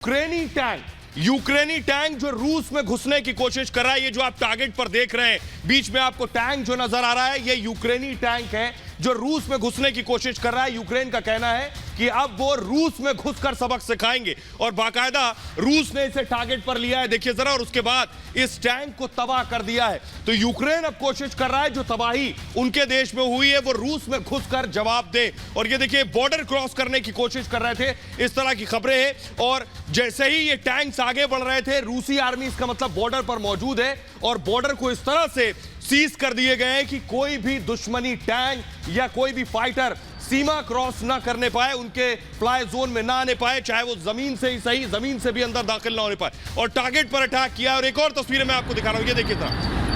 यूक्रेनी टैंक जो रूस में घुसने की कोशिश कर रहा है। ये जो आप टारगेट पर देख रहे हैं, बीच में आपको टैंक जो नजर आ रहा है, ये यूक्रेनी टैंक है जो रूस में घुसने की कोशिश कर रहा है। यूक्रेन का कहना है कि अब वो रूस में घुसकर सबक सिखाएंगे और बाकायदा रूस ने इसे टारगेट पर लिया है, देखिए जरा, और उसके बाद इस टैंक को तबाह कर दिया है। तो यूक्रेन अब कोशिश कर रहा है जो तबाही उनके देश में हुई है वो रूस में घुसकर जवाब दे। और ये देखिए बॉर्डर क्रॉस करने की कोशिश कर रहे थे, इस तरह की खबरें हैं। और जैसे ही ये टैंक्स आगे बढ़ रहे थे, रूसी आर्मी, इसका मतलब बॉर्डर पर मौजूद है और बॉर्डर को इस तरह से सीज कर दिए गए हैं कि कोई भी दुश्मनी टैंक या कोई भी फाइटर सीमा क्रॉस ना करने पाए, उनके फ्लाई जोन में ना आने पाए, चाहे वो जमीन से ही सही, जमीन से भी अंदर दाखिल ना होने पाए। और टारगेट पर अटैक किया। और एक और तस्वीरें मैं आपको दिखा रहा हूं, ये देखिए जरा,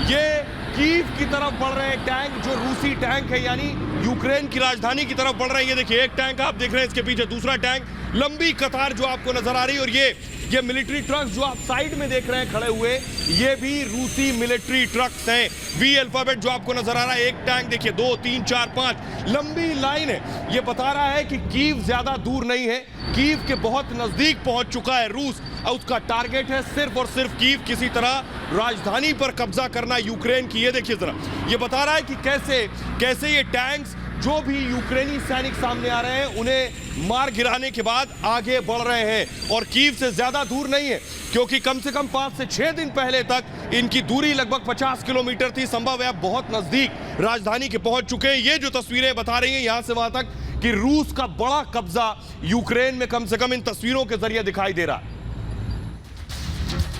ये कीव की तरफ बढ़ रहे हैं टैंक, जो रूसी टैंक है, यानी यूक्रेन की राजधानी की तरफ बढ़ रहे हैं। ये देखिए एक टैंक आप देख रहे हैं, इसके पीछे दूसरा टैंक, लंबी कतार जो आपको नजर आ रही है। और ये मिलिट्री ट्रक्स जो आप साइड में देख रहे हैं खड़े हुए, ये भी रूसी मिलिट्री ट्रक्स हैं। वी अल्फाबेट जो आपको नजर आ रहा है, एक टैंक देखिए, 2 3 4 5 लंबी लाइन है। ये बता रहा है कि कीव ज्यादा दूर नहीं है, कीव के बहुत नजदीक पहुंच चुका है रूस। उसका टारगेट है सिर्फ और सिर्फ कीव, किसी तरह राजधानी पर कब्जा करना यूक्रेन की। ये देखिए जरा, ये बता रहा है कि कैसे ये टैंक्स जो भी यूक्रेनी सैनिक सामने आ रहे हैं उन्हें मार गिराने के बाद आगे बढ़ रहे हैं। और कीव से ज्यादा दूर नहीं है, क्योंकि कम से कम 5 से 6 दिन पहले तक इनकी दूरी लगभग 50 किलोमीटर थी। संभव है अब बहुत नजदीक राजधानी के पहुंच चुके हैं। ये जो तस्वीरें बता रही हैं यहां से वहां तक कि रूस का बड़ा कब्जा यूक्रेन में कम से कम इन तस्वीरों के जरिए दिखाई दे रहा है।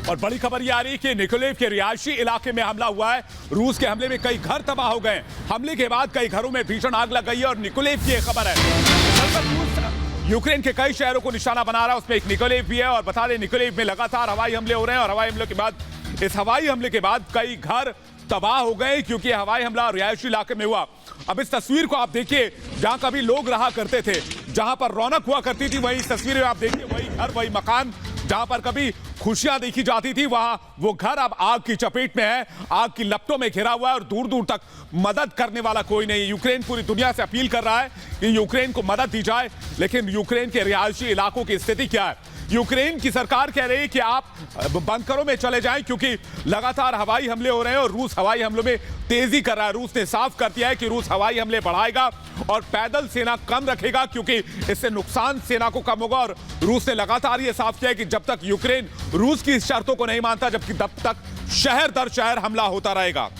और बड़ी खबर यह आ रही है कि निकोलेव के रिहायशी इलाके में हमला हुआ है। रूस के हमले में कई घर तबाह हो गए। हमले के बाद कई घरों में भीषण आग लग गई है और निकोलेव की एक खबर है। रूस यूक्रेन के कई शहरों को निशाना बना रहा है, उसमें एक निकोलेव भी है। और बता दें, निकोलेव में लगातार हवाई हमले हो रहे हैं और हवाई हमले के बाद, इस हवाई हमले के बाद कई घर तबाह हो गए, क्योंकि हवाई हमला रिहायशी इलाके में हुआ। अब इस तस्वीर को आप देखिए, जहां कभी लोग रहा करते थे, जहां पर रौनक हुआ करती थी, वही तस्वीरें आप देखिए, वही घर, वही मकान, जहां पर कभी खुशियां देखी जाती थी, वहां वो घर अब आग की चपेट में है, आग की लपटों में घिरा हुआ है और दूर दूर तक मदद करने वाला कोई नहीं। यूक्रेन पूरी दुनिया से अपील कर रहा है कि यूक्रेन को मदद दी जाए, लेकिन यूक्रेन के रिहायशी इलाकों की स्थिति क्या है? यूक्रेन की सरकार कह रही है कि आप बंकरों में चले जाएं, क्योंकि लगातार हवाई हमले हो रहे हैं और रूस हवाई हमलों में तेजी कर रहा है। रूस ने साफ कर दिया है कि रूस हवाई हमले बढ़ाएगा और पैदल सेना कम रखेगा, क्योंकि इससे नुकसान सेना को कम होगा। और रूस ने लगातार यह साफ किया है कि जब तक यूक्रेन रूस की शर्तों को नहीं मानता, तब तक शहर दर शहर हमला होता रहेगा।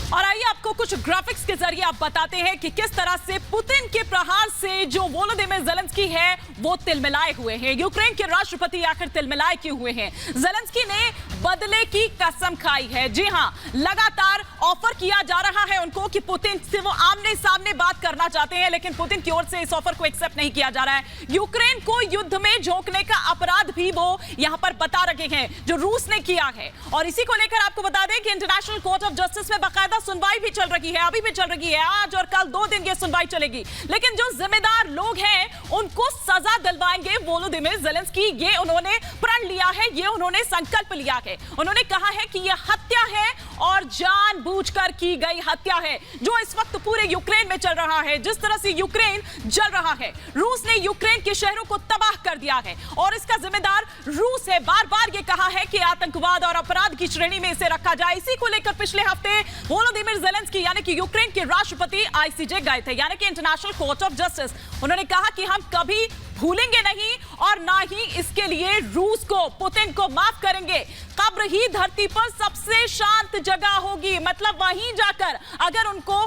और आइए आपको कुछ ग्राफिक्स के जरिए आप बताते हैं कि किस तरह से पुतिन के प्रहार से जो वोलोदिमीर ज़ेलेंस्की है वो तिलमिलाए हुए हैं। यूक्रेन के राष्ट्रपति आखिर तिलमिलाए क्यों हुए हैं? ज़ेलेंस्की ने बदले की कसम खाई है। जी हां, लगातार ऑफर किया जा रहा है उनको कि पुतिन से वो आमने सामने बात करना चाहते हैं, लेकिन पुतिन की ओर से इस ऑफर को एक्सेप्ट नहीं किया जा रहा है। यूक्रेन को युद्ध में झोंकने का अपराध भी वो यहां पर बता रहे हैं जो रूस ने किया है। और इसी को लेकर आपको बता दें कि इंटरनेशनल कोर्ट ऑफ जस्टिस में बाकायदा सुनवाई भी चल रही है, अभी भी चल रही है। आज और कल 2 दिन ये सुनवाई चलेगी, लेकिन जो जिम्मेदार लोग हैं उनको सजा दिलवाएंगे वोलोदिमीर ज़ेलेंस्की। ये उन्होंने प्रण लिया है, ये उन्होंने संकल्प लिया है। उन्होंने कहा है कि यह हत्या है और जानबूझकर की गई हत्या है, जो इस वक्त पूरे यूक्रेन में चल रहा है। जिस तरह से यूक्रेन जल रहा है, रूस ने यूक्रेन के शहरों को तबाह कर दिया है और इसका जिम्मेदार रूस है। बार बार ये कहा है कि आतंकवाद और अपराध की श्रेणी में इसे रखा जाए। इसी को लेकर पिछले हफ्ते वोलोदिमीर ज़ेलेंस्की यानी कि यूक्रेन के राष्ट्रपति आईसीजे गए थे, यानी कि इंटरनेशनल कोर्ट ऑफ जस्टिस। उन्होंने कहा कि हम कभी भूलेंगे नहीं और ना ही इसके लिए रूस को, पुतिन को माफ करेंगे। कब्र ही धरती पर सबसे शांत जगह होगी, मतलब वहीं जाकर अगर उनको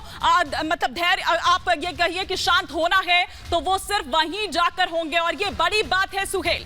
मतलब धैर्य, आप ये कहिए कि शांत होना है, तो वो सिर्फ वहीं जाकर होंगे। और ये बड़ी बात है सुहेल।